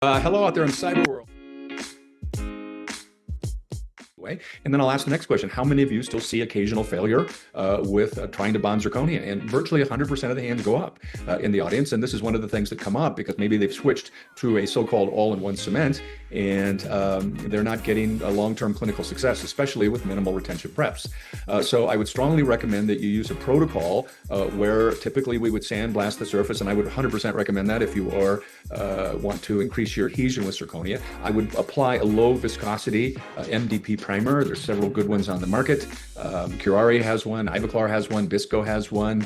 Hello out there in cyber world. And then I'll ask the next question. How many of you still see occasional failure with trying to bond zirconia? And virtually 100% of the hands go up in the audience. And this is one of the things that come up because maybe they've switched to a so-called all-in-one cement and they're not getting a long-term clinical success, especially with minimal retention preps. So I would strongly recommend that you use a protocol where typically we would sandblast the surface, and I would 100% recommend that if you are want to increase your adhesion with zirconia. I would apply a low viscosity MDP primer. There's several good ones on the market. Curare has one, Ivoclar has one, Bisco has one,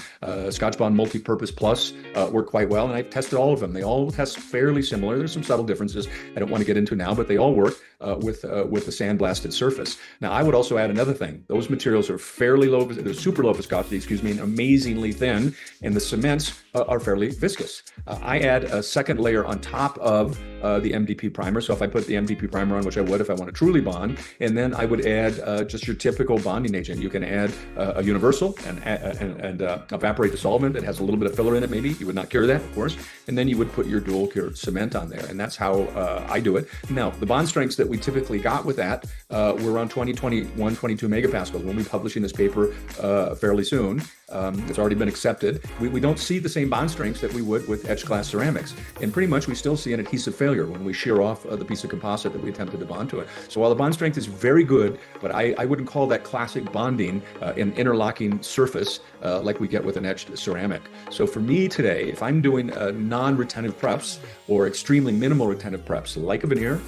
Scotch Bond Multipurpose Plus work quite well, and I've tested all of them. They all test fairly similar. There's some subtle differences I don't want to get into now, but they all work with the sandblasted surface. Now, I would also add another thing. Those materials are fairly low, they're super low viscosity, and amazingly thin, and the cements are fairly viscous. I add a second layer on top of the MDP primer. So if I put the MDP primer on, which I would if I want to truly bond, and then I would add just your typical bonding agent. You can add a universal and evaporate the solvent that has a little bit of filler in it, maybe. You would not cure that, of course. And then you would put your dual cure cement on there. And that's how I do it. Now, the bond strengths that we typically got with that were around 20, 21, 22 megapascals. We'll be publishing this paper fairly soon. It's already been accepted. We don't see the same bond strengths that we would with etched glass ceramics. And pretty much we still see an adhesive failure when we shear off the piece of composite that we attempted to bond to it. So while the bond strength is very good, but I wouldn't call that classic bonding an interlocking surface like we get with an etched ceramic. So for me today, if I'm doing non-retentive preps or extremely minimal retentive preps, like a veneer,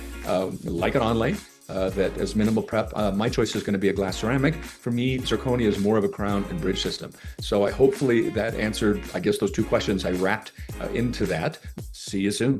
like an onlay, that as minimal prep, my choice is going to be a glass ceramic. For me, zirconia is more of a crown and bridge system. So hopefully that answered, I guess, those two questions I wrapped into that. See you soon.